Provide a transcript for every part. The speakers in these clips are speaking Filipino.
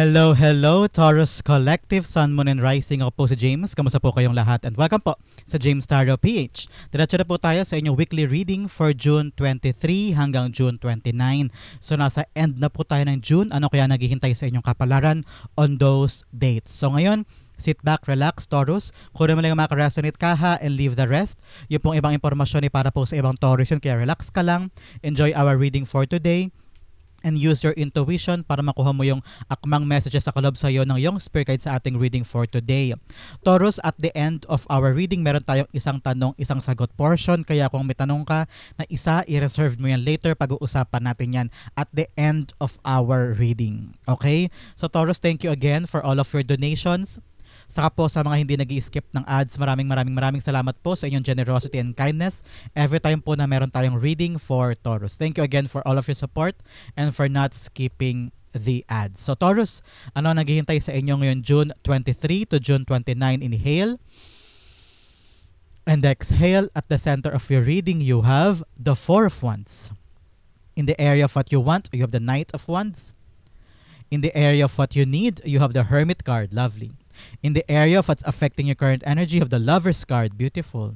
Hello, hello, Taurus Collective, Sun, Moon, and Rising. Ako po si James. Kamusta po kayong lahat? And welcome po sa James Tarot PH. Diretso na po tayo sa inyong weekly reading for June 23 hanggang June 29. So nasa end na po tayo ng June. Ano kaya naghihintay sa inyong kapalaran on those dates? So ngayon, sit back, relax, Taurus. Kung naman lang makaresonate ka ha, and leave the rest. Yung pong ibang impormasyon ay para po sa ibang Taurus yun. Kaya relax ka lang. Enjoy our reading for today. And use your intuition para makuha mo yung akmang messages sa kalob sa iyo ng iyong spirit guide sa ating reading for today. Taurus, at the end of our reading, meron tayong isang tanong, isang sagot portion. Kaya kung may tanong ka na isa, i-reserve mo yan later. Pag-uusapan natin yan at the end of our reading. Okay? So Taurus, thank you again for all of your donations. Saka po sa mga hindi nag-i-skip ng ads, maraming salamat po sa inyong generosity and kindness every time po na meron tayong reading for Taurus. Thank you again for all of your support and for not skipping the ads. So Taurus, ano naghihintay sa inyo ngayon June 23 to June 29? Inhale and exhale. At the center of your reading, you have the Four of Wands. In the area of what you want, you have the Knight of Wands. In the area of what you need, you have the Hermit card. Lovely. In the area of what's affecting your current energy, you have the Lover's card. Beautiful.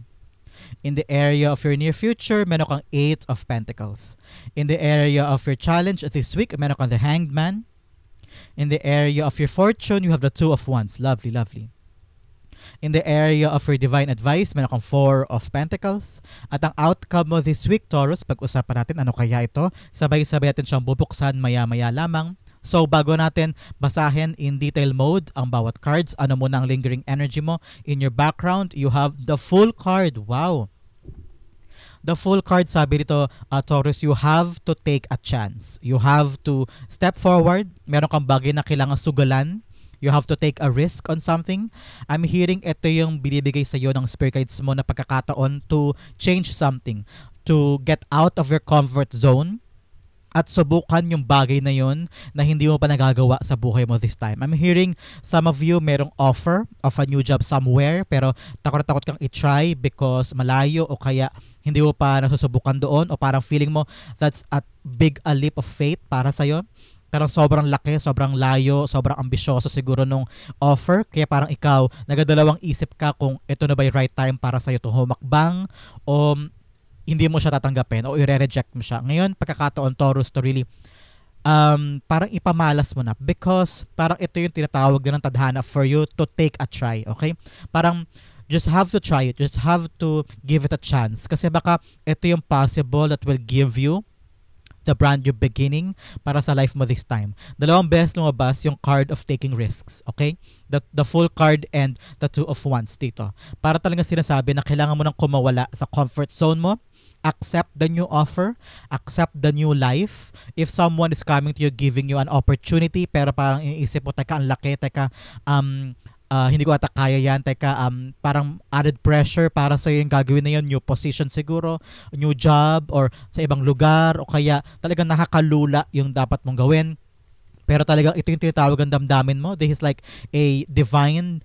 In the area of your near future, meron kang Eight of Pentacles. In the area of your challenge this week, meron kang the Hanged Man. In the area of your fortune, you have the Two of Wands. Lovely, lovely. In the area of your divine advice, meron kang Four of Pentacles. At ang outcome mo this week, Taurus, pag-usapan natin ano kaya ito. Sabay-sabay natin siyang bubuksan maya-maya lamang. So bago natin basahin in detail mode ang bawat cards, ano muna ang lingering energy mo? In your background, you have the Fool card. Wow! The Fool card, sabi dito, Taurus, you have to take a chance. You have to step forward. Meron kang bagay na kailangan sugalan. You have to take a risk on something. I'm hearing ito yung binibigay sa iyo ng spirit guides mo na pagkakataon to change something, to get out of your comfort zone, at subukan yung bagay na yun na hindi mo pa nagagawa sa buhay mo this time. I'm hearing some of you merong offer of a new job somewhere pero takot na takot kang i-try because malayo o kaya hindi mo pa nasusubukan doon o parang feeling mo that's a big a leap of faith para sa'yo. Pero sobrang laki, sobrang layo, sobrang ambisyoso siguro nung offer. Kaya parang ikaw, nagadalawang isip ka kung ito na ba yung right time para sa'yo to humakbang o hindi mo siya tatanggapin o i-reject mo siya. Ngayon, pagkakataon, Taurus, to really parang ipamalas mo na because parang ito yung tinatawag din ng tadhana for you to take a try, okay? Parang just have to try it. Just have to give it a chance. Kasi baka ito yung possible that will give you the brand new beginning para sa life mo this time. Dalawang beses lumabas yung card of taking risks, okay? The Fool card and the Two of Wands dito. Para talaga sinasabi na kailangan mo nang kumawala sa comfort zone mo, accept the new offer, accept the new life. If someone is coming to you giving you an opportunity pero parang iniisip mo, teka, ang laki, teka, hindi ko ata kaya yan, teka, parang added pressure para sa yung gagawin na yun, new position siguro, new job, or sa ibang lugar, o kaya talagang nakakalula yung dapat mong gawin. Pero talagang ito yung tinatawag ang damdamin mo. This is like a divine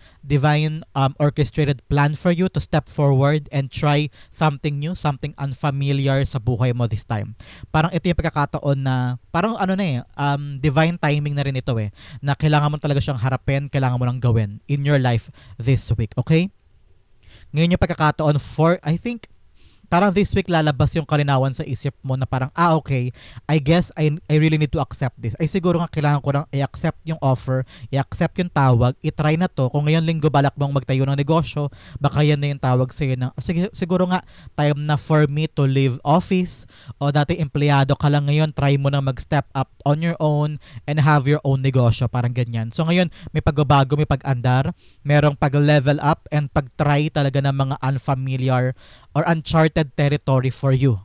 orchestrated plan for you to step forward and try something new, something unfamiliar sa buhay mo this time. Parang ito yung pagkakataon na, parang ano na divine timing na rin ito na kailangan mo talaga siyang harapin, kailangan mo lang gawin in your life this week, okay? Ngayon yung pagkakataon for, I think, parang this week lalabas yung kalinawan sa isip mo na parang, okay, I guess I really need to accept this. Ay siguro nga kailangan ko lang i-accept yung offer, i-accept yung tawag, i-try na to. Kung ngayon linggo balak mong magtayo ng negosyo, baka yan na yung tawag sa'yo na, siguro nga, time na for me to leave office, o dati empleyado ka lang ngayon, try mo na mag-step up on your own and have your own negosyo, parang ganyan. So ngayon, may pagbabago, may pag-andar, merong pag-level up and pag-try talaga ng mga unfamiliar or uncharted territory for you.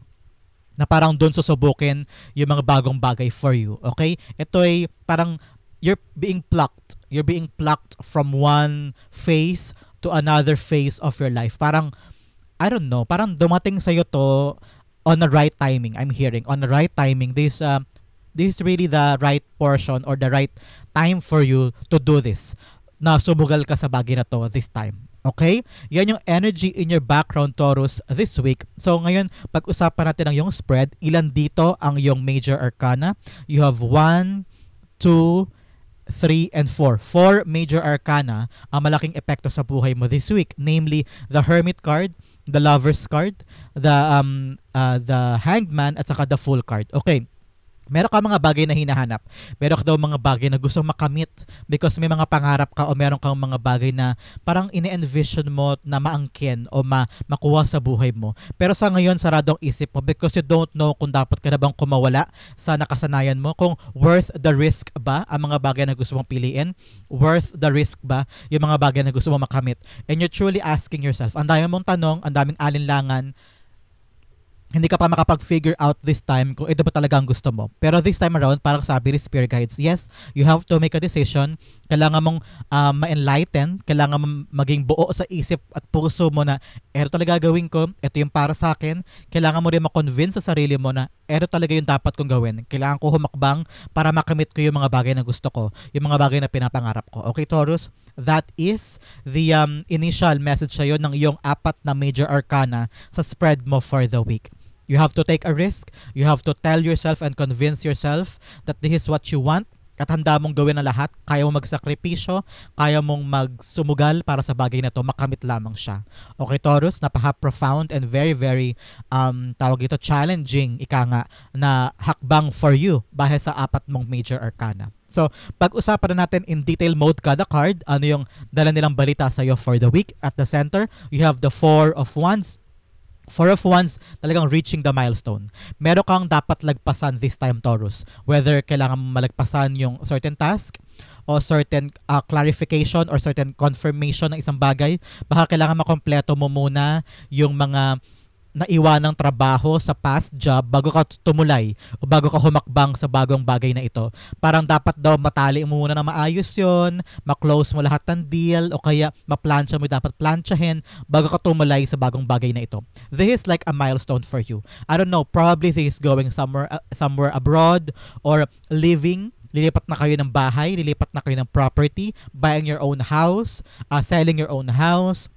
Na parang doon susubukin yung mga bagong bagay for you. Okay? Ito ay parang you're being plucked. You're being plucked from one phase to another phase of your life. Parang, I don't know, parang dumating sa'yo to on the right timing. I'm hearing, on the right timing. This is really the right portion or the right time for you to do this. Na sumugal ka sa bagay na to this time. Okay? Yan yung energy in your background, Taurus, this week. So ngayon, pag-usapan natin ang yung spread. Ilan dito ang yung major arcana? You have 1, 2, 3, and 4. 4 major arcana ang malaking epekto sa buhay mo this week. Namely, the Hermit card, the Lover's card, the Hanged Man, at saka the Fool card. Okay. Meron ka mga bagay na hinahanap. Meron ka daw mga bagay na gusto makamit because may mga pangarap ka o meron kang mga bagay na parang ini-envision mo na maangkin o makuha sa buhay mo. Pero sa ngayon, saradong isip mo because you don't know kung dapat ka na bang kumawala sa nakasanayan mo. Kung worth the risk ba ang mga bagay na gusto mong piliin? Worth the risk ba yung mga bagay na gusto mong makamit? And you're truly asking yourself, ang dami mong tanong, ang daming alinlangan, hindi ka pa makapag-figure out this time kung ito ba talaga ang gusto mo. Pero this time around, parang sabi ni Spirit Guides, yes, you have to make a decision. Kailangan mong ma-enlighten, kailangan mong maging buo sa isip at puso mo na ito talaga gawin ko, ito yung para sa akin. Kailangan mo rin ma-convince sa sarili mo na ito talaga yung dapat kong gawin. Kailangan ko humakbang para makamit ko yung mga bagay na gusto ko, yung mga bagay na pinapangarap ko. Okay, Taurus? That is the initial message sa'yo ng iyong 4 na major arcana sa spread mo for the week. You have to take a risk. You have to tell yourself and convince yourself that this is what you want at handa mong gawin ang lahat. Kaya mong magsakripisyo, kaya mong magsumugal para sa bagay na to, makamit lamang siya. Okay, Taurus, napaka-profound and very, very, tawag ito, challenging, ika nga, na hakbang for you bahil sa 4 mong major arcana. So, pag-usapan na natin in detail mode kada card, ano yung dala nilang balita sa'yo for the week. At the center, you have the 4 of Wands. 4 of Wands, talagang reaching the milestone. Meron kang dapat lagpasan this time, Taurus. Whether kailangan mo malagpasan yung certain task o certain clarification or certain confirmation ng isang bagay, baka kailangan makompleto mo muna yung mga naiwanang trabaho sa past job bago ka tumulay o bago ka humakbang sa bagong bagay na ito. Parang dapat daw matali mo muna na maayos yon, ma-close mo lahat ng deal o kaya ma-plancha mo dapat planchahin bago ka tumulay sa bagong bagay na ito. This is like a milestone for you. I don't know, probably this is going somewhere abroad or living. Lilipat na kayo ng bahay, lilipat na kayo ng property, buying your own house, selling your own house,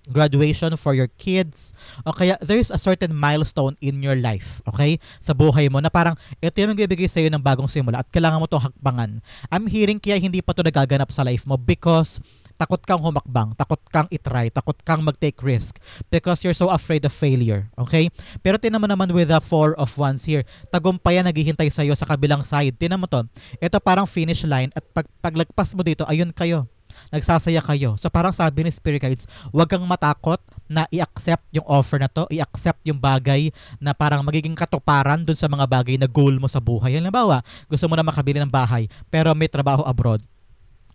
graduation for your kids, o kaya there's a certain milestone in your life, okay? Sa buhay mo na parang ito yung magbibigay sa'yo ng bagong simula at kailangan mo itong hakbangan. I'm hearing kaya hindi pa ito nagaganap sa life mo because takot kang humakbang, takot kang itry, takot kang mag-take risk because you're so afraid of failure, okay? Pero tinan mo naman with the 4 of Wands here, tagumpayan naghihintay sa'yo sa kabilang side. Tinan mo to, ito parang finish line at paglagpas mo dito, ayun kayo. Nagsasaya kayo. So parang sabi ni Spirit Guides, huwag kang matakot na i-accept yung offer na to, i-accept yung bagay na parang magiging katuparan dun sa mga bagay na goal mo sa buhay. Halimbawa, gusto mo na makabili ng bahay pero may trabaho abroad.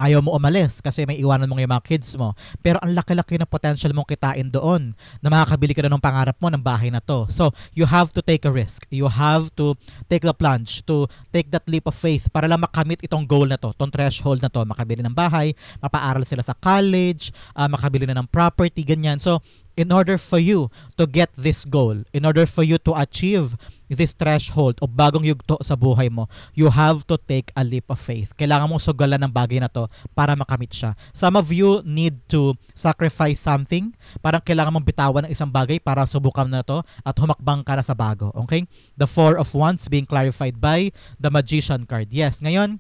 Ayaw mo umalis kasi may iwanan mong yung mga kids mo. Pero ang laki-laki ng potential mong kitain doon na makakabili ka na ng pangarap mo ng bahay na to. So, you have to take a risk. You have to take the plunge, to take that leap of faith para lang makamit itong goal na to, itong threshold na to. Makabili ng bahay, mapaaral sila sa college, makabili na ng property, ganyan. So, in order for you to get this goal, in order for you to achieve this threshold o bagong yugto sa buhay mo, you have to take a leap of faith. Kailangan mong sugalan ng bagay na to para makamit siya. Some of you need to sacrifice something. Parang kailangan mong bitawan ng isang bagay para subukan na to at humakbang ka na sa bago. Okay? The 4 of Wands being clarified by the Magician card. Yes, ngayon,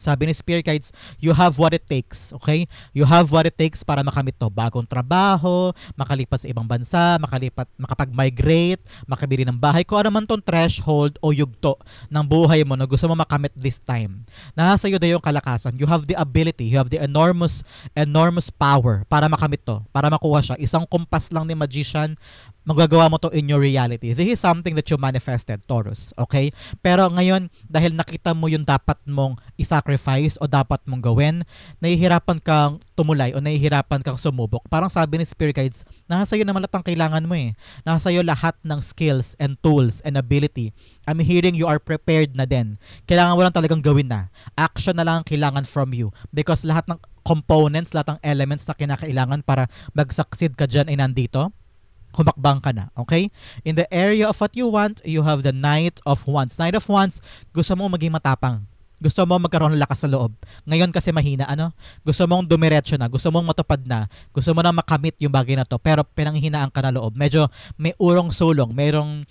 sabi ni Spirit Guides, you have what it takes, okay? You have what it takes para makamit to. Bagong trabaho, makalipat sa ibang bansa, makapag-migrate, makabili ng bahay. Kung ano man tong threshold o yugto ng buhay mo na gusto mo makamit this time. Nasa iyo na yung kalakasan. You have the ability, you have the enormous power para makamit to, para makuha siya. Isang kumpas lang ni Magician, magagawa mo to in your reality. This is something that you manifested, Taurus. Okay? Pero ngayon, dahil nakita mo yung dapat mong i-sacrifice o dapat mong gawin, nahihirapan kang tumulay o nahihirapan kang sumubok. Parang sabi ni Spirit Guides, nasa iyo naman lahat ang kailangan mo eh. Nasa iyo lahat ng skills and tools and ability. I'm hearing you are prepared na din. Kailangan mo lang talagang gawin na. Action na lang ang kailangan from you. Because lahat ng components, lahat ng elements na kinakailangan para mag-succeed ka dyan ay nandito. Humakbang ka na, okay? In the area of what you want, you have the Knight of Wands. Knight of Wands, gusto mo maging matapang. Gusto mo magkaroon ng lakas sa loob. Ngayon kasi mahina, ano? Gusto mong dumiretso na, gusto mong matupad na, gusto mo na makamit yung bagay na to, pero pinanghihinaan ka na loob. Medyo may urong sulong, merong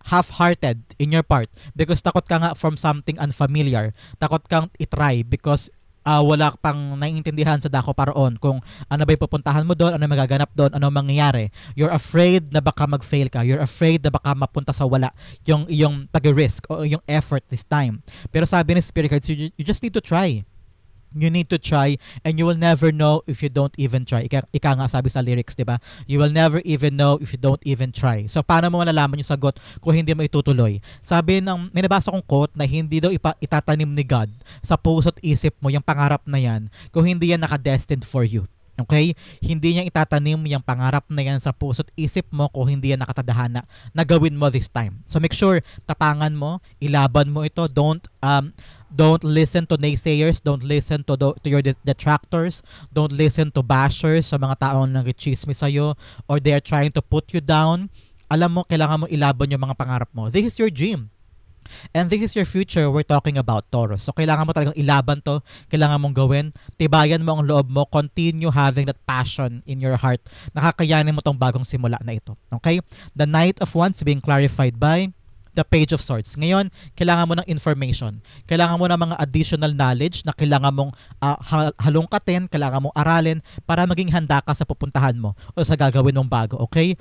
half-hearted in your part because takot ka nga from something unfamiliar. Takot kang itry because wala pang naiintindihan sa dako paraon kung ano ba yung pupuntahan mo doon, ano magaganap doon, ano mangyayari. You're afraid na baka mag-fail ka. You're afraid na baka mapunta sa wala yung iyong pag-risk o yung effort this time. Pero sabi ni Spirit Guides, you just need to try. You need to try and you will never know if you don't even try. Ika nga sabi sa lyrics, di ba? You will never even know if you don't even try. So, paano mo malalaman yung sagot kung hindi mo itutuloy? Sabi ng, may nabasa kong quote na hindi daw itatanim ni God sa puso't isip mo yung pangarap na yan kung hindi yan naka-destined for you. Okay? Hindi niya itatanim yung pangarap na yan sa puso't isip mo kung hindi yan nakatadhana na gawin mo this time. So make sure, tapangan mo, ilaban mo ito. Don't listen to naysayers. Don't listen to your detractors. Don't listen to bashers, sa mga taong nag-chismis sa'yo or they are trying to put you down. Alam mo, kailangan mo ilaban yung mga pangarap mo. This is your dream. And this is your future we're talking about, Taurus. So, kailangan mo talagang ilaban to. Kailangan mong gawin. Tibayan mo ang loob mo. Continue having that passion in your heart. Nakakayanin mo tong bagong simula na ito. Okay? The Knight of Wands being clarified by the Page of Swords. Ngayon, kailangan mo ng information. Kailangan mo ng mga additional knowledge na kailangan mong halungkatin, kailangan mong aralin para maging handa ka sa pupuntahan mo o sa gagawin mong bago. Okay?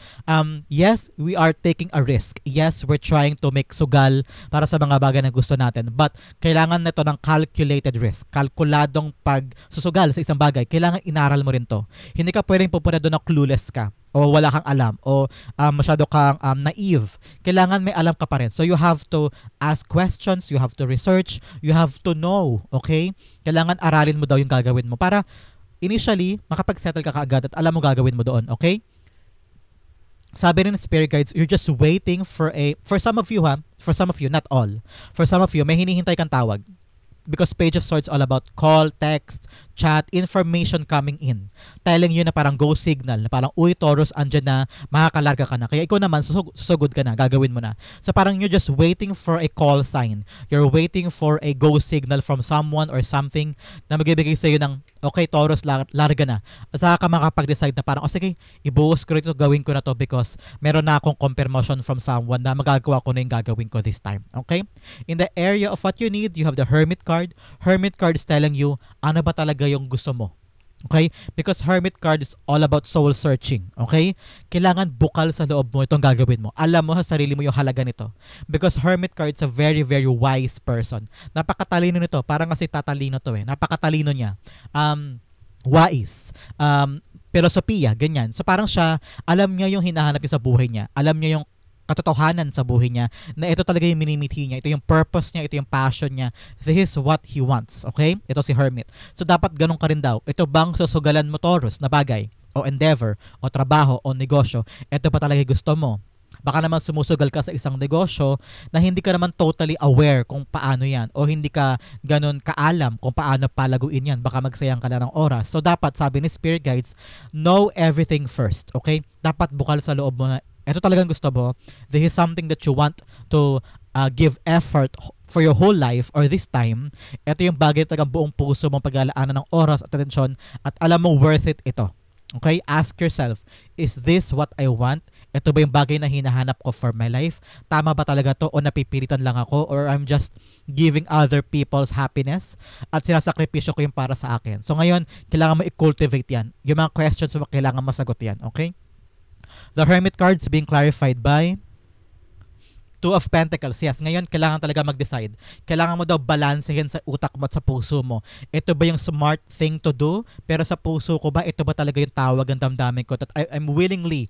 Yes, we are taking a risk. Yes, we're trying to make sugal para sa mga bagay na gusto natin. But, kailangan nito ng calculated risk. Kalkuladong pagsusugal sa isang bagay. Kailangan inaral mo rin to. Hindi ka pwedeng pupunta doon na clueless ka o wala kang alam o masyado kang naive. Kailangan may alam ka pa rin. So you have to ask questions, you have to research, you have to know, okay? Kailangan aralin mo daw yung gagawin mo para initially makapag-settle ka kaagad at alam mo gagawin mo doon, okay? Sabi rin ng Spirit Guides, you're just waiting for some of you, not all. For some of you, may hinihintay kang tawag. Because Page of Swords all about call, text, chat, information coming in. Telling you na parang go signal, na parang, uy, Taurus, andyan na, makakalarga ka na. Kaya ikaw naman, susugod ka na, gagawin mo na. So parang you're just waiting for a call sign. You're waiting for a go signal from someone or something na magbibigay sa'yo ng, okay, Taurus, larga na. At saka ka makapag-decide na parang, sige, ibuhos ko rito, gawin ko na to because meron na akong confirmation from someone na magagawa ko na yung gagawin ko this time. Okay? In the area of what you need, you have the Hermit card. Hermit card is telling you ano ba talaga yung gusto mo. Okay? Because Hermit card is all about soul searching. Okay? Kailangan bukal sa loob mo itong gagawin mo. Alam mo sa sarili mo yung halaga nito. Because Hermit card is a very, very wise person. Napakatalino nito. Parang kasi tatalino to eh. Napakatalino niya. Wise. Filosofiya, ganyan. So parang siya, alam niya yung hinahanap niya sa buhay niya. Alam niya yung katotohanan sa buhay niya na ito talaga yung minimithi niya, ito yung purpose niya, ito yung passion niya, this is what he wants, okay? Ito si Hermit. So dapat ganun ka rin daw. Ito bang susugalan mo, Taurus, na bagay o endeavor o trabaho o negosyo, ito pa talaga gusto mo? Baka naman sumusugal ka sa isang negosyo na hindi ka naman totally aware kung paano yan o hindi ka ganun kaalam kung paano palaguin yan. Baka magsayang ka lang ng oras. So dapat, sabi ni Spirit Guides, know everything first, okay? Dapat bukal sa loob mo na ito talagang gusto mo. This is something that you want to give effort for your whole life or this time. Ito yung bagay talagang buong puso mong pag-alaanan ng oras at atensyon at alam mo worth it ito. Okay? Ask yourself, is this what I want? Ito ba yung bagay na hinahanap ko for my life? Tama ba talaga to o napipilitan lang ako or I'm just giving other people's happiness at sinasakripisyo ko yung para sa akin? So ngayon, kailangan mo i-cultivate yan. Yung mga questions mo, kailangan masagot yan. Okay? The Hermit cards being clarified by Two of Pentacles. Yes, ngayon kailangan talaga mag-decide. Kailangan mo daw balansehin sa utak mo at sa puso mo. Ito ba yung smart thing to do? Pero sa puso ko ba, ito ba talaga yung tawag ang damdamin ko? That I'm willingly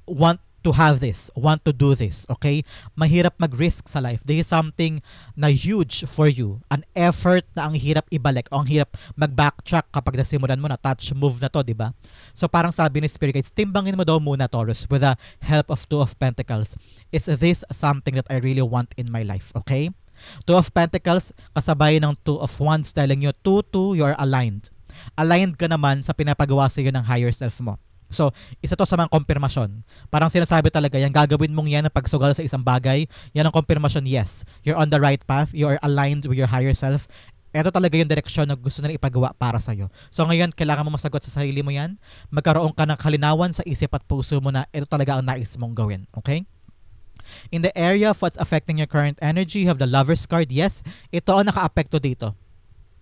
want to have this, want to do this, okay? Mahirap mag-risk sa life. This is something na huge for you. An effort na ang hirap ibalik, o ang hirap mag-backtrack kapag nasimulan mo na, touch move na to, di ba? So parang sabi ni Spirit Guides, timbangin mo daw muna, Taurus, with the help of Two of Pentacles. Is this something that I really want in my life, okay? Two of Pentacles, kasabay ng Two of Wands telling you, 2-2, you're aligned. Aligned ka naman sa pinapagawa sa iyo ng higher self mo. So, isa to sa mga konfirmasyon. Parang sinasabi talaga, yung gagawin mong yan na pagsugal sa isang bagay, yan ang konfirmasyon, yes. You're on the right path, you are aligned with your higher self. Ito talaga yung direksyon na gusto nila ipagawa para sa'yo. So ngayon, kailangan mo masagot sa sarili mo yan. Magkaroon ka ng kalinawan sa isip at puso mo na ito talaga ang nais mong gawin. Okay? In the area of what's affecting your current energy, you have the Lover's card. Yes, ito ang naka-apekto dito.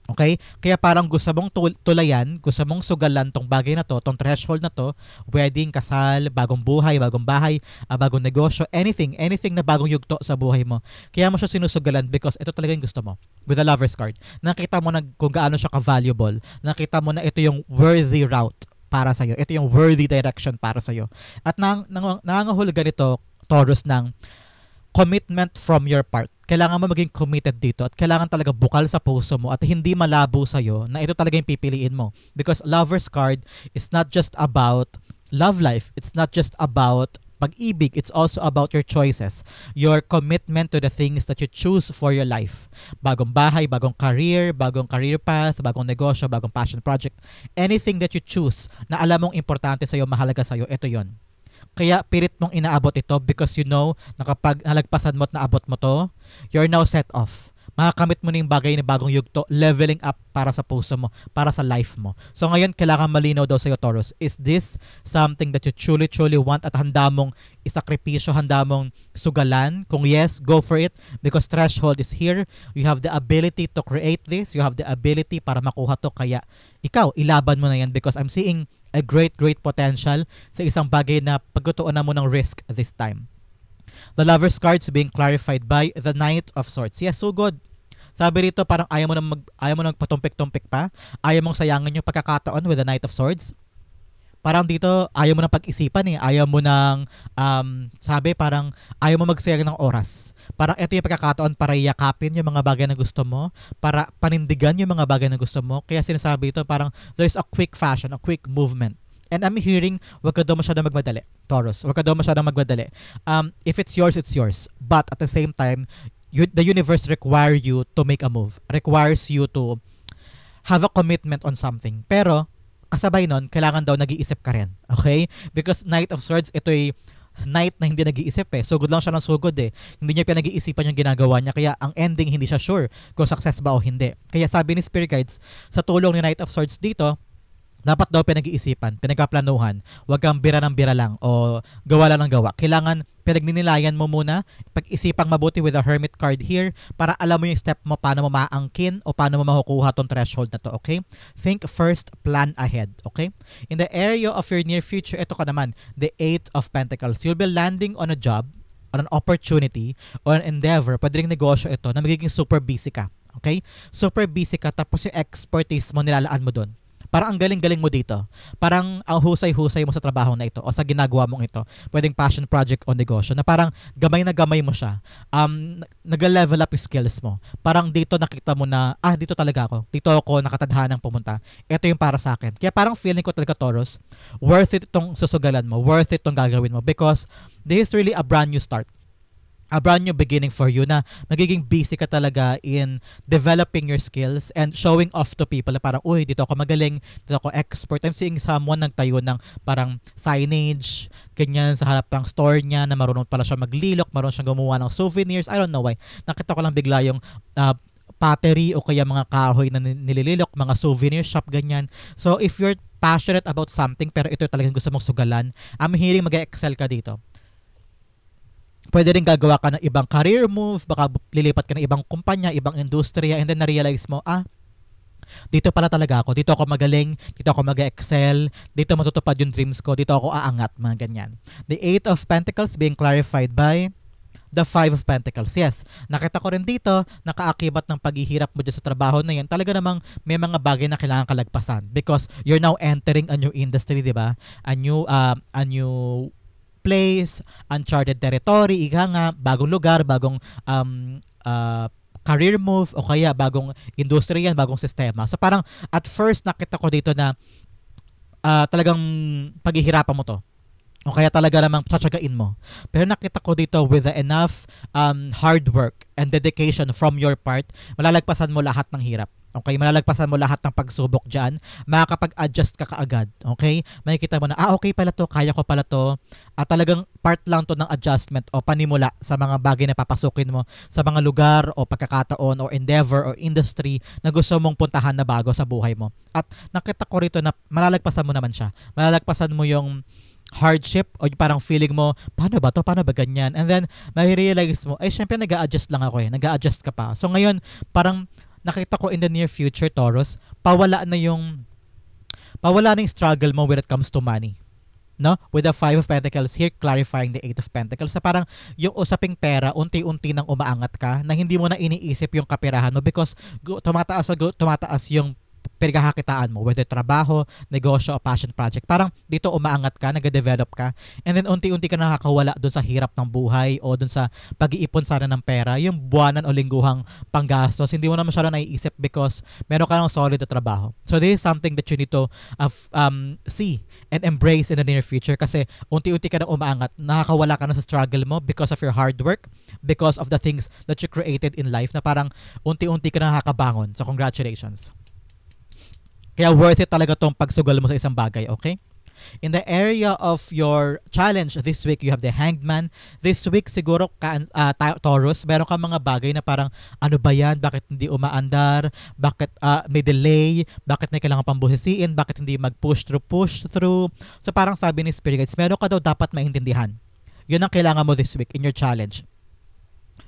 Okay? Kaya parang gusto mong tulayan, gusto mong sugalan tong bagay na to, tong threshold na to, wedding, kasal, bagong buhay, bagong bahay, bagong negosyo, anything na bagong yugto sa buhay mo. Kaya mo siya sinusugalan because ito talaga yung gusto mo. With the Lover's card. Nakita mo na kung gaano siya ka-valuable. Nakita mo na ito yung worthy route para sa'yo. Ito yung worthy direction para sa'yo. At nangangahulugan nito, Taurus, ng commitment from your part. Kailangan mo maging committed dito at kailangan talaga bukal sa puso mo at hindi malabo sa'yo na ito talaga yung pipiliin mo. Because Lover's card is not just about love life. It's not just about pag-ibig. It's also about your choices. Your commitment to the things that you choose for your life. Bagong bahay, bagong career path, bagong negosyo, bagong passion project. Anything that you choose na alam mong importante sa'yo, mahalaga sa'yo, ito yon. Kaya pilit mong inaabot ito because you know na kapag nalagpasan mo at naabot mo to, you're now set off. Makakamit mo na yung bagay na bagong yugto, leveling up para sa puso mo, para sa life mo. So ngayon, kailangan malinaw daw sa'yo, Taurus. Is this something that you truly want at handa mong isakripisyo, handa mong sugalan? Kung yes, go for it because threshold is here. You have the ability to create this. You have the ability para makuha to. Kaya ikaw, ilaban mo na yan because I'm seeing a great potential sa isang bagay na pagtutuunan mo ng risk this time. The Lover's cards being clarified by the Knight of Swords. Yes, so good. Sabi rito parang ayaw mo nang patumpik-tumpik pa. Ayaw mong sayangin yung pagkakataon with the Knight of Swords. Parang dito ayaw mo nang pag-isipan eh. Ayaw mo nang sabi parang ayaw mo magsayang ng oras. Parang ito yung pagkakataon para yakapin yung mga bagay na gusto mo, para panindigan yung mga bagay na gusto mo. Kaya sinasabi ito parang there's a quick fashion, a quick movement. And I'm hearing, wag ka daw masyadong magmadali, Taurus. Wag ka daw masyadong magmadali. If it's yours, it's yours. But at the same time, the universe requires you to make a move. Requires you to have a commitment on something. Pero, kasabay nun, kailangan daw nag-iisip ka rin. Okay? Because Knight of Swords, ito'y knight na hindi nag-iisip eh. Sugod lang siya ng sugod eh. Hindi niya pinag-iisipan yung ginagawa niya. Kaya ang ending, hindi siya sure kung success ba o hindi. Kaya sabi ni Spirit Guides, sa tulong ni Knight of Swords dito, dapat daw pinag-iisipan, pinagkaplanuhan. Huwag kang bira ng bira lang o gawa lang ng gawa. Kailangan pinagninilayan mo muna, pag-isipang mabuti with the Hermit card here para alam mo yung step mo, paano mo maangkin o paano mo makukuha tong threshold na to, okay? Think first, plan ahead, okay? In the area of your near future, ito ka naman, the Eight of Pentacles. You'll be landing on a job, on an opportunity, or an endeavor, pwede ring negosyo ito, na magiging super busy ka, okay? Super busy ka, tapos yung expertise mo nilalaan mo doon. Parang ang galing-galing mo dito. Parang ang husay-husay mo sa trabaho na ito o sa ginagawa mong ito. Pwedeng passion project o negosyo na parang gamay na gamay mo siya. Nag-level up yung skills mo. Parang dito nakita mo na, dito talaga ako. Dito ako nakatadhanang pumunta. Ito yung para sa akin. Kaya parang feeling ko talaga, Taurus, worth it itong susugalan mo. Worth it itong gagawin mo because this is really a brand new start. A brand new beginning for you na magiging busy ka talaga in developing your skills and showing off to people na parang, uy, dito ako magaling, dito ako expert. I'm seeing someone nagtayo ng parang signage, ganyan sa harap ng store niya na marunong pala siya maglilok, marunong siyang gumawa ng souvenirs. I don't know why. Nakita ko lang bigla yung pottery o kaya mga kahoy na nilililok, mga souvenir shop, ganyan. So, if you're passionate about something pero ito talagang gusto mong sugalan, I'm hearing mag-excel ka dito. Pwede rin gagawa ka ng ibang career move, baka lilipat ka ng ibang kumpanya, ibang industriya, and then na-realize mo, dito pala talaga ako, dito ako magaling, dito ako mag-excel, dito matutupad yung dreams ko, dito ako aangat, mga ganyan. The Eight of Pentacles being clarified by the Five of Pentacles. Yes, nakita ko rin dito, nakaakibat ng paghihirap mo dyan sa trabaho na yan, talaga namang may mga bagay na kailangan kalagpasan because you're now entering a new industry, di ba? A new place, uncharted territory, ika nga, bagong lugar, bagong career move, o kaya bagong industriya, bagong sistema. So parang at first nakita ko dito na talagang paghihirapan mo to. O kaya talaga namang tsatsagain mo. Pero nakita ko dito with enough hard work and dedication from your part, malalagpasan mo lahat ng hirap. Okay, malalagpasan mo lahat ng pagsubok dyan, makakapag-adjust ka kaagad. Okay, makikita mo na, okay pala to, kaya ko pala to. At talagang part lang to ng adjustment o panimula sa mga bagay na papasukin mo sa mga lugar o pagkakataon o endeavor o industry na gusto mong puntahan na bago sa buhay mo. At nakita ko rito na malalagpasan mo naman siya. Malalagpasan mo yung hardship o yung parang feeling mo, paano ba to? Paano ba ganyan? And then, may-realize mo, ay syempre nag-a-adjust lang ako eh. Nag-a-adjust ka pa. So ngayon, parang nakita ko in the near future, Taurus, pawala na yung struggle mo when it comes to money. No? With the Five of Pentacles here, clarifying the Eight of Pentacles. So parang yung usaping pera, unti-unti nang umaangat ka na hindi mo na iniisip yung kaperahan mo because tumataas yung pinagkakakitaan mo, whether trabaho, negosyo, o passion project. Parang dito umaangat ka, nag-develop ka, and then unti-unti ka nakakawala doon sa hirap ng buhay o doon sa pag-iipon sana ng pera, yung buwanan o lingguhang panggastos, hindi mo na masyado naiisip because meron ka ng solid na trabaho. So this is something that you need to see and embrace in the near future kasi unti-unti ka na umaangat, nakakawala ka na sa struggle mo because of your hard work, because of the things that you created in life na parang unti-unti ka na nakakabangon. So congratulations. Kaya worth it talaga tong pagsugal mo sa isang bagay, okay? In the area of your challenge this week, you have the Hanged Man. This week, siguro, Taurus, meron ka mga bagay na parang, ano ba yan? Bakit hindi umaandar? Bakit may delay? Bakit may kailangan pang buhisiin? Bakit hindi mag-push through? So parang sabi ni Spirit Guides, meron ka daw dapat maintindihan. Yun ang kailangan mo this week in your challenge.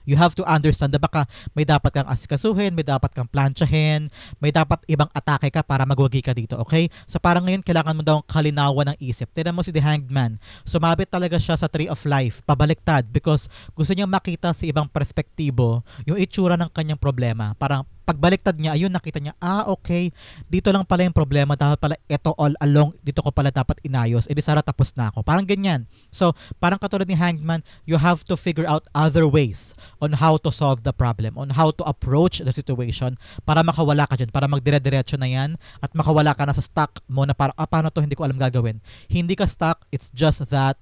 You have to understand na baka may dapat kang asikasuhin, may dapat kang plantsahin, may dapat ibang atake ka para magwagi ka dito, okay? So parang ngayon, kailangan mo daw kalinawan ng isip. Tignan mo si The Hanged Man. Sumabit talaga siya sa Tree of Life, pabaliktad, because gusto niyang makita sa ibang perspektibo yung itsura ng kanyang problema. Parang pagbaliktad niya, ayun, nakita niya, okay, dito lang pala yung problema, dapat pala ito all along, dito ko pala dapat inayos, edi sana tapos na ako. Parang ganyan. So, parang katulad ni Hanged Man, you have to figure out other ways on how to solve the problem, on how to approach the situation para makawala ka dyan, para magdire-diretso na yan at makawala ka na sa stuck mo na parang, paano to, hindi ko alam gagawin. Hindi ka stuck, it's just that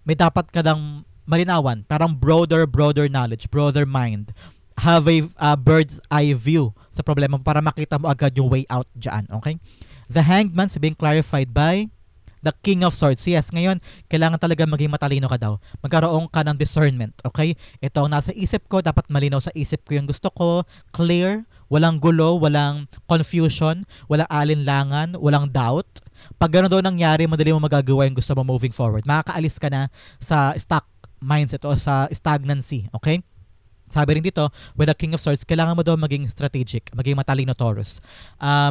may dapat ka lang malinawan, parang broader knowledge, broader mind. Have a bird's eye view sa problema para makita mo agad yung way out dyan, okay? The Hanged Man being clarified by the King of Swords. Yes, ngayon, kailangan talaga maging matalino ka daw. Magkaroon ka ng discernment, okay? Ito ang nasa isip ko, dapat malinaw sa isip ko yung gusto ko, clear, walang gulo, walang confusion, walang alinlangan, walang doubt. Pag gano'n daw nangyari, madali mo magagawa yung gusto mo moving forward. Makakaalis ka na sa stuck mindset o sa stagnancy, okay? Sabi rin dito, with the King of Swords, kailangan mo daw maging strategic, maging matalino, Taurus.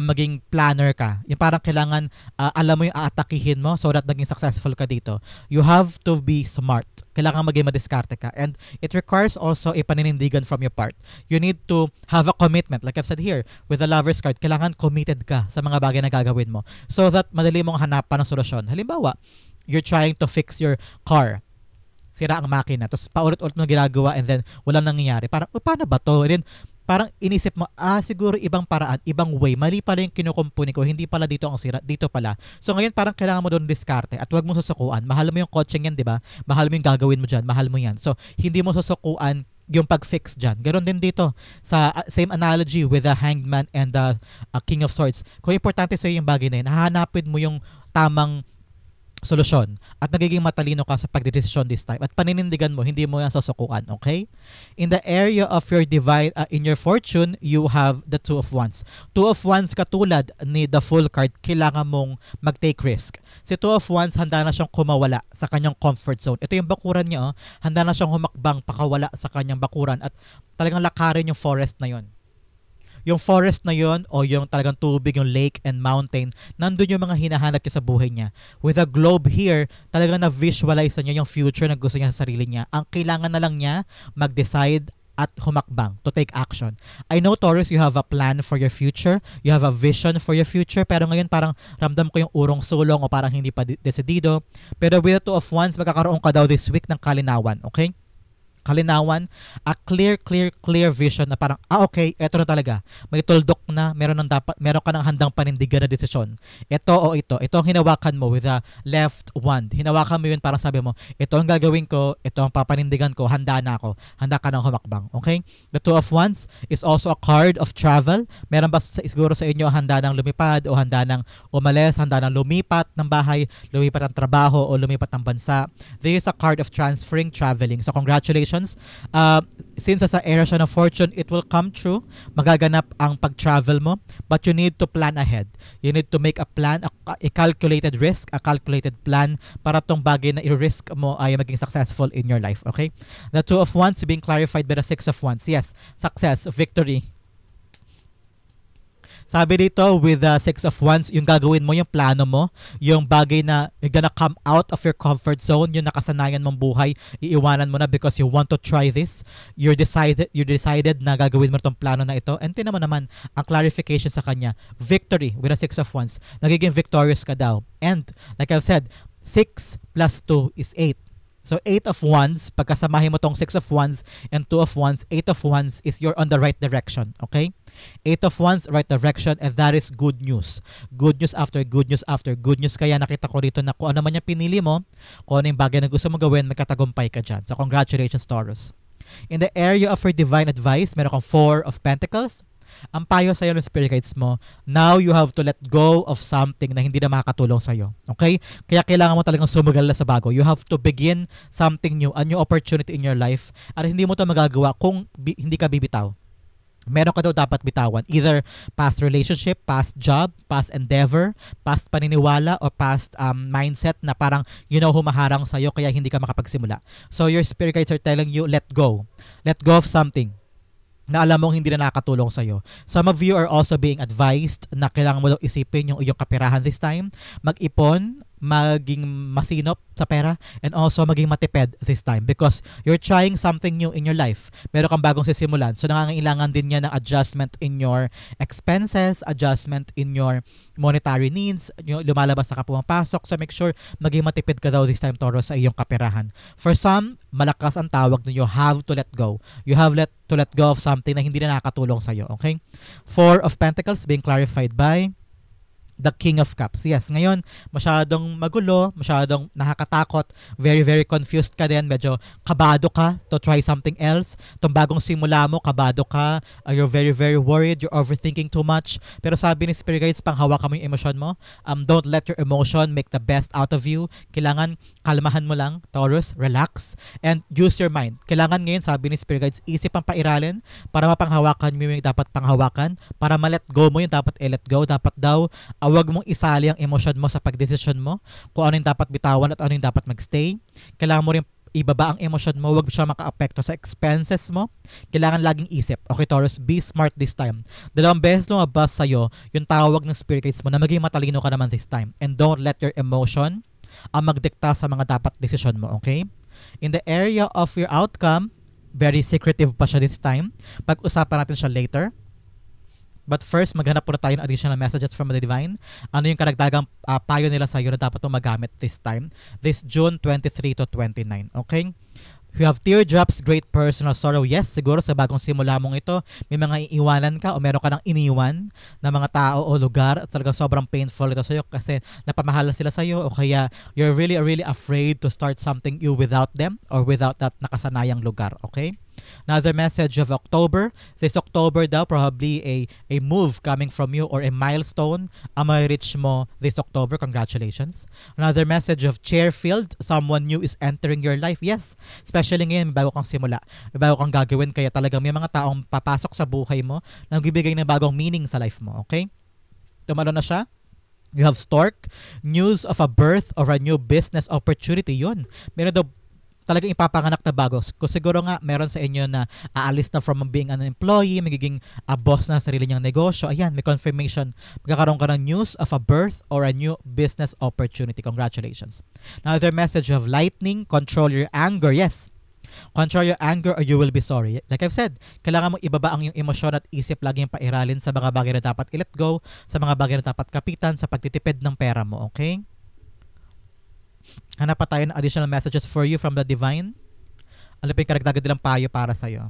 Maging planner ka. Yung parang kailangan alam mo yung aatakihin mo so that maging successful ka dito. You have to be smart. Kailangan maging madiskarte ka. And it requires also a paninindigan from your part. You need to have a commitment. Like I've said here, with the Lover's card, kailangan committed ka sa mga bagay na gagawin mo so that madali mong hanapan ng solusyon. Halimbawa, you're trying to fix your car. Sira ang makina, tapos paulit-ulit mo ginagawa and then walang nangyayari. Parang, paano ba to? And then, parang inisip mo, siguro ibang paraan, ibang way. Mali pala yung kinukumpuni ko, hindi pala dito ang sira, dito pala. So ngayon, parang kailangan mo doon diskarte at huwag mo susukuan. Mahal mo yung coaching yan, di ba? Mahal mo yung gagawin mo dyan, mahal mo yan. So, hindi mo susukuan yung pag-fix dyan. Ganon din dito sa same analogy with the Hanged Man and the King of Swords. Kung importante sa'yo yung bagay na yun, hahanapin mo yung tamang solusyon at magiging matalino ka sa pagdedesisyon this time at paninindigan mo, hindi mo yan susukuan, okay? In the area of your divine, in your fortune, you have the Two of Wands. Two of Wands, katulad ni the Fool card, kailangan mong mag-take risk. Si Two of Wands, handa na siyang kumawala sa kanyang comfort zone. Ito yung bakuran niya, handa na siyang humakbang pakawala sa kanyang bakuran at talagang lakarin yung forest na yon. Yung forest na yon o yung talagang tubig, yung lake and mountain, nandun yung mga hinahanap niya sa buhay niya. With a globe here, talagang na-visualize niya yung future na gusto niya sa sarili niya. Ang kailangan na lang niya mag-decide at humakbang to take action. I know, Taurus, you have a plan for your future. You have a vision for your future. Pero ngayon parang ramdam ko yung urong sulong o parang hindi pa desidido. Pero with the Two of Wands, magkakaroon ka daw this week ng kalinawan. Okay? Kalinawan, a clear vision na parang, okay, eto na talaga. May tuldok na, meron ka ng handang panindigan na desisyon. Ito o ito ang hinawakan mo with a left wand. Hinawakan mo yun, parang sabi mo, ito ang gagawin ko, ito ang papanindigan ko, handa na ako. Handa ka ng humakbang, okay? The Two of Wands is also a card of travel. Meron ba siguro sa inyo handa ng lumipad o handa ng umalis, handa ng lumipat ng bahay, lumipat ng trabaho o lumipat ng bansa? This is a card of transferring, traveling. So congratulations. congratulations. Since sa area siya ng fortune, it will come true. Magaganap ang pag-travel mo, but you need to plan ahead. You need to make a plan, a calculated risk, a calculated plan para tong bagay na i-risk mo ay maging successful in your life. Okay? The Two of Wands being clarified by the Six of Wands. Yes, success, victory. Sabi dito, with the Six of Wands, yung gagawin mo, yung plano mo, yung bagay na you're gonna come out of your comfort zone, yung nakasanayan mong buhay, iiwanan mo na because you want to try this. You're decided na gagawin mo itong plano na ito. And tinan mo naman, ang clarification sa kanya, victory with the Six of Wands. Nagiging victorious ka daw. And, like I've said, 6 plus 2 is 8. So 8 of Wands, pagkasamahin mo tong 6 of Wands and 2 of Wands, 8 of Wands is you're on the right direction, okay? 8 of Wands, right direction, and that is good news. Good news after good news after good news. Kaya nakita ko dito na kung ano man yung pinili mo, kung ano yung bagay na gusto mo gawin, magkatagumpay ka dyan. So congratulations, Taurus. In the area of your divine advice, meron kang 4 of Pentacles. Ang payo sa'yo ng spirit guides mo, now you have to let go of something na hindi na makakatulong sa'yo. Okay? Kaya kailangan mo talagang sumugal na sa bago. You have to begin something new, a new opportunity in your life. At hindi mo ito magagawa kung hindi ka bibitaw. Meron ka daw dapat bitawan. Either past relationship, past job, past endeavor, past paniniwala, or past mindset na parang humaharang sa'yo kaya hindi ka makapagsimula. So your spirit guides are telling you, let go. Let go of something na alam mong hindi na nakatulong sa'yo. Some of you are also being advised na kailangan mo daw isipin yung iyong kapirahan this time. Mag-ipon, maging masinop sa pera, and also maging matipid this time because you're trying something new in your life. Meron kang bagong sisimulan. So nangangailangan din niya ng adjustment in your expenses, adjustment in your monetary needs, lumalabas na ka pumapasok. So make sure maging matipid ka daw this time, Taurus, sa iyong kapirahan. For some, malakas ang tawag na you have to let go. You have to let go of something na hindi na nakakatulong sa'yo. Okay? 4 of Pentacles being clarified by the King of Cups. Yes, ngayon, masyadong magulo, masyadong nakakatakot, very, very confused ka din, medyo kabado ka to try something else. Itong bagong simula mo, kabado ka, you're very, very worried, you're overthinking too much. Pero sabi ni Spirit Guides, panghawakan mo yung emosyon mo. Don't let your emotion make the best out of you. Kailangan kalmahan mo lang, Taurus, relax, and use your mind. Kailangan ngayon, sabi ni Spirit Guides, isip ang pairalin para mapanghawakan mo yung dapat panghawakan, para ma-let go mo yung dapat i-let go. Dapat daw, huwag mong isali ang emosyon mo sa pagdesisyon mo, kung ano yung dapat bitawan at ano yung dapat magstay. Kailangan mo rin ibaba ang emosyon mo, huwag siya maka-apekto sa expenses mo. Kailangan laging isip. Okay, Taurus, be smart this time. 2 beses lumabas sa'yo yung tawag ng spirit guides mo na maging matalino ka naman this time. And don't let your emotion ang magdikta sa mga dapat desisyon mo, okay? In the area of your outcome, very secretive pa siya this time. Pag-usapan natin siya later. But first, maghanap po na tayo ng additional messages from the Divine. Ano yung karagdagang payo nila sa iyo na dapat mo magamit this time? This June 23 to 29. Okay? You have teardrops, great personal sorrow. Yes, siguro sa bagong simula mong ito, may mga iiwanan ka o meron ka ng iniwan na mga tao o lugar at talagang sobrang painful ito sa iyo kasi napamahalan sila sa iyo o kaya you're really, really afraid to start something new without them or without that nakasanayang lugar. Okay? Another message of October. This October daw, probably a move coming from you or a milestone ang ma-reach mo this October. Congratulations. Another message of Chairfield. Someone new is entering your life. Yes, especially ngayon, may bago kang simula. May bago kang gagawin. Kaya talagang may mga taong papasok sa buhay mo na nagbibigay ng bagong meaning sa life mo. Okay? Tumalo na siya. You have Stork. News of a birth or a new business opportunity. Yun. Meron daw talagang ipapanganak na bago. Kung siguro nga meron sa inyo na aalis na from being an employee, magiging boss na sarili niyang negosyo. Ayan, may confirmation. Magkakaroon ka ng news of a birth or a new business opportunity. Congratulations. Another message of lightning, control your anger. Yes. Control your anger or you will be sorry. Like I've said, kailangan mong ibaba ang iyong emosyon at isip laging pairalin sa mga bagay na dapat i-let go, sa mga bagay na dapat kapitan, sa pagtitipid ng pera mo. Okay? Hanap pa tayo ng additional messages for you from the Divine. Ano pa yung karagdagan nilang payo para sa'yo?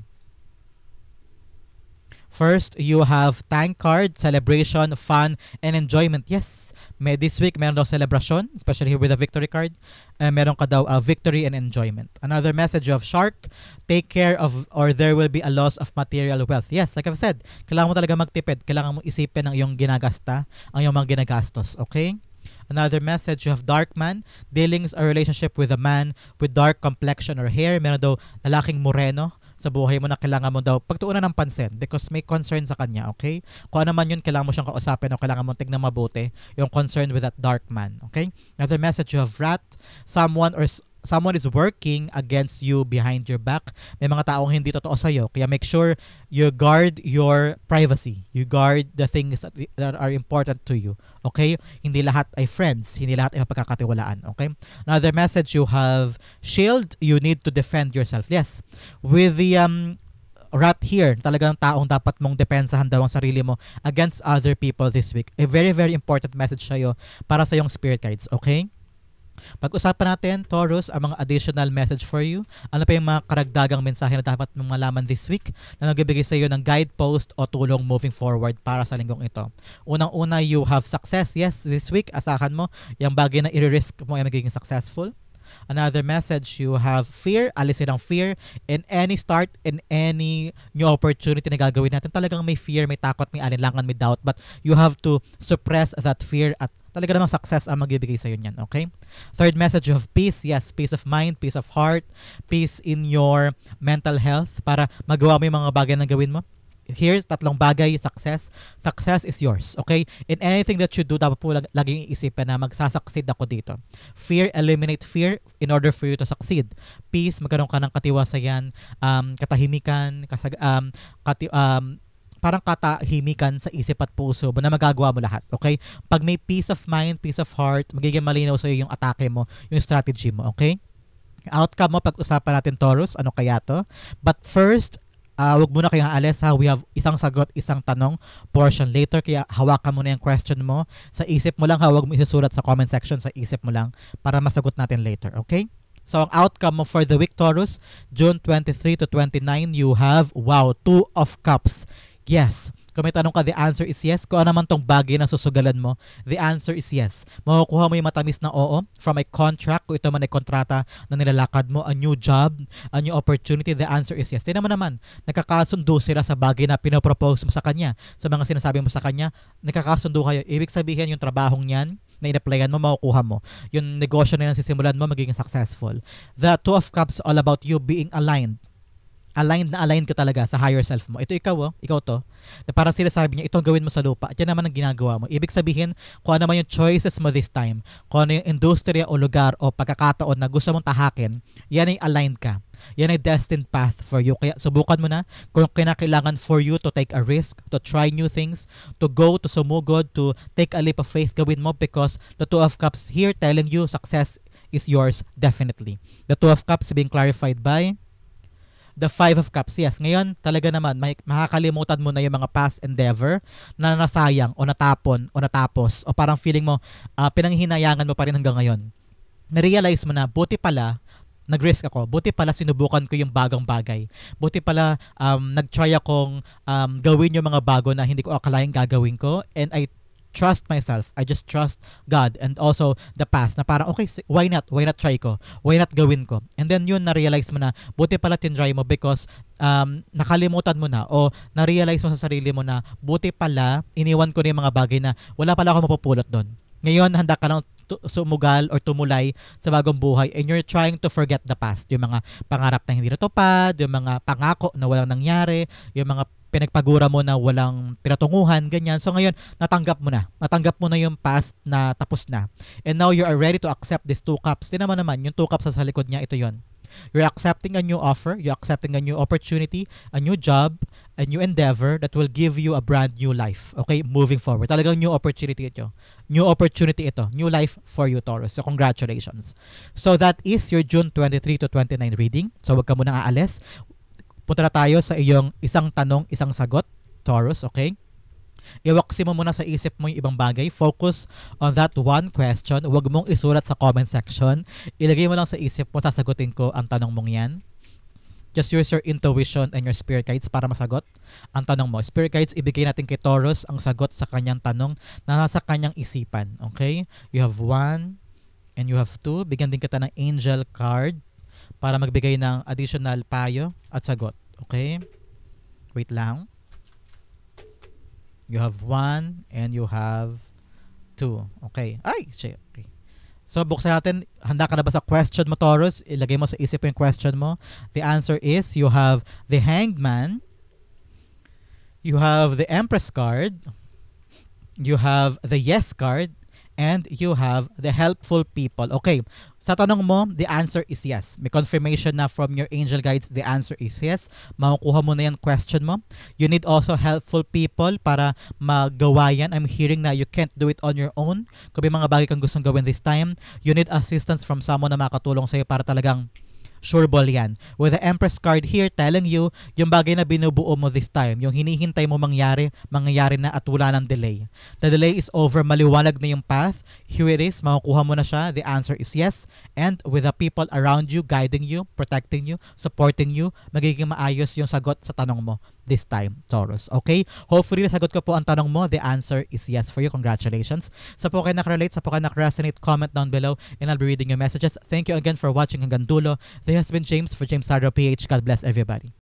First, you have thank card, celebration, fun, and enjoyment. Yes, this week meron daw celebration, especially here with the victory card. Meron ka daw victory and enjoyment. Another message of Shark, take care of or there will be a loss of material wealth. Yes, like I've said, kailangan mo talaga magtipid. Kailangan mo isipin ang iyong ginagasta, ang iyong mga ginagastos. Okay? Another message, you have dark man. Dealings or relationship with a man with dark complexion or hair. Meron daw lalaking moreno sa buhay mo na kailangan mo daw pagtuunan ng pansin because may concern sa kanya, okay? Kung ano man yun, kailangan mo siyang kausapin o kailangan mo tignan mabuti yung concern with that dark man, okay? Another message, you have rat. Someone is working against you behind your back. May mga taong hindi totoo sa'yo. Kaya make sure you guard your privacy. You guard the things that are important to you. Okay? Hindi lahat ay friends. Hindi lahat ay mapagkakatiwalaan. Okay? Another message, you have shield. You need to defend yourself. Yes. With the rat here, talagang taong dapat mong depensahan daw ang sarili mo against other people this week. A very, very important message sa'yo para sa iyong spirit guides. Okay? Pag-usapan natin, Taurus, ang mga additional message for you. Ano pa yung mga karagdagang mensahe na dapat mong malaman this week na nagbibigay sa iyo ng guidepost o tulong moving forward para sa linggong ito. Unang-una, you have success. Yes, this week, asahan mo, yung bagay na i-risk mo ay magiging successful. Another message, you have fear. Alisin ang fear in any start, in any new opportunity na gagawin natin. Talagang may fear, may takot, may alinlangan, may doubt. But you have to suppress that fear at talaga namang success ang magbibigay sa'yo niyan, okay? Third message, you have peace. Yes, peace of mind, peace of heart, peace in your mental health para magawa mo yung mga bagay na gawin mo. Here's tatlong bagay, success. Success is yours, okay? In anything that you do, dapat po laging iisipin na magsasucceed ako dito. Fear, eliminate fear in order for you to succeed. Peace, magkaroon ka ng katiwasayan, katahimikan, parang katahimikan sa isip at puso mo na magagawa mo lahat, okay? Pag may peace of mind, peace of heart, magiging malinaw sa'yo yung atake mo, yung strategy mo, okay? Outcome mo, pag-usapan natin, Taurus, ano kaya to? But first, wag muna kayong aalis ha. We have isang sagot, isang tanong portion later. Kaya hawakan mo na yung question mo. Sa isip mo lang ha. Huwag mo isusulat sa comment section. Sa isip mo lang para masagot natin later. Okay? So, ang outcome mo for the week, Taurus, June 23 to 29, you have, wow, 2 of Cups. Yes. Kung may tanong ka, the answer is yes. Kung ano naman tong bagay na susugalan mo, the answer is yes. Makukuha mo yung matamis na oo from a contract. Kung ito man ay kontrata na nilalakad mo, a new job, a new opportunity, the answer is yes. Tingnan mo naman, nakakasundo sila sa bagay na pinopropose mo sa kanya. Sa mga sinasabi mo sa kanya, nakakasundo kayo. Ibig sabihin yung trabahong yan, na in-applyan mo, makukuha mo. Yung negosyo na yung sisimulan mo, magiging successful. The 2 of Cups all about you being aligned. Aligned na aligned ka talaga sa higher self mo. Ito ikaw to. Na parang sila sabi niya, itong gawin mo sa lupa. At yan naman ang ginagawa mo. Ibig sabihin, kung ano man yung choices mo this time, kung ano yung industriya o lugar o pagkakataon na gusto mong tahakin, yan ay aligned ka. Yan ay destined path for you. Kaya subukan mo na kung kinakailangan for you to take a risk, to try new things, to go, to sumugod, to take a leap of faith, gawin mo because the 2 of Cups here telling you success is yours definitely. The 2 of Cups being clarified by the 5 of Cups. Yes, ngayon talaga naman makakalimutan mo na yung mga past endeavor na nasayang o natapon o natapos o parang feeling mo pinanghihinayangan mo pa rin hanggang ngayon. Na-realize mo na buti pala nag-risk ako. Buti pala sinubukan ko yung bagong bagay. Buti pala nag-try akong gawin yung mga bago na hindi ko akalain gagawin ko and I trust myself. I just trust God and also the path na parang okay, why not? Why not try ko? Why not gawin ko? And then yun na-realize mo na buti pala tinry mo because nakalimutan mo na o na-realize mo sa sarili mo na buti pala iniwan ko na yung mga bagay na wala pala ako mapupulot doon. Ngayon, handa ka lang sumugal or tumulay sa bagong buhay and you're trying to forget the past. Yung mga pangarap na hindi natupad, yung mga pangako na walang nangyari, yung mga pinagpagura mo na walang pinatunguhan, ganyan. So ngayon, natanggap mo na. Natanggap mo na yung past na tapos na. And now you are ready to accept these 2 cups. Tingnan mo naman, yung 2 cups sa likod niya, ito yon. You're accepting a new offer, you're accepting a new opportunity, a new job, a new endeavor that will give you a brand new life. Okay, moving forward. Talagang new opportunity ito. New opportunity ito. New life for you, Taurus. So congratulations. So that is your June 23 to 29 reading. So wag ka muna aalis. Punta na tayo sa iyong isang tanong, isang sagot, Taurus, okay? Iwaksi mo muna sa isip mo yung ibang bagay. Focus on that one question. Huwag mong isulat sa comment section. Ilagay mo lang sa isip mo, sasagutin ko ang tanong mong yan. Just use your intuition and your spirit guides para masagot ang tanong mo. Spirit guides, ibigay natin kay Taurus ang sagot sa kanyang tanong na nasa kanyang isipan. Okay? You have 1 and you have 2. Bigyan din kita ng angel card para magbigay ng additional payo at sagot. Okay? Wait lang. You have 1 and you have 2. Okay. Ay, shit. Okay. So, buksan natin. Handa ka na ba sa question mo, Taurus? Ilagay mo sa isip mo yung question mo. The answer is, you have the Hanged Man, you have the Empress card, you have the Yes card, and you have the Helpful People. Okay, sa tanong mo, the answer is yes. May confirmation na from your angel guides, the answer is yes. Makukuha mo na yan question mo. You need also helpful people para magawa yan. I'm hearing na you can't do it on your own. Kung may mga bagay kang gustong gawin this time, you need assistance from someone na makatulong sa'yo para talagang sure ball yan. With the Empress card here telling you, yung bagay na binubuo mo this time, yung hinihintay mo mangyari na at wala ng delay. The delay is over, maliwanag na yung path. Here it is, makukuha mo na siya. The answer is yes. And with the people around you, guiding you, protecting you, supporting you, magiging maayos yung sagot sa tanong mo this time, Taurus. Okay? Hopefully, nasagot ko po ang tanong mo. The answer is yes for you. Congratulations. Sa po kayo nakarelate, sa po kayo nakaresonate, comment down below and I'll be reading your messages. Thank you again for watching hanggang dulo. This has been James for James Sardo PH. God bless everybody.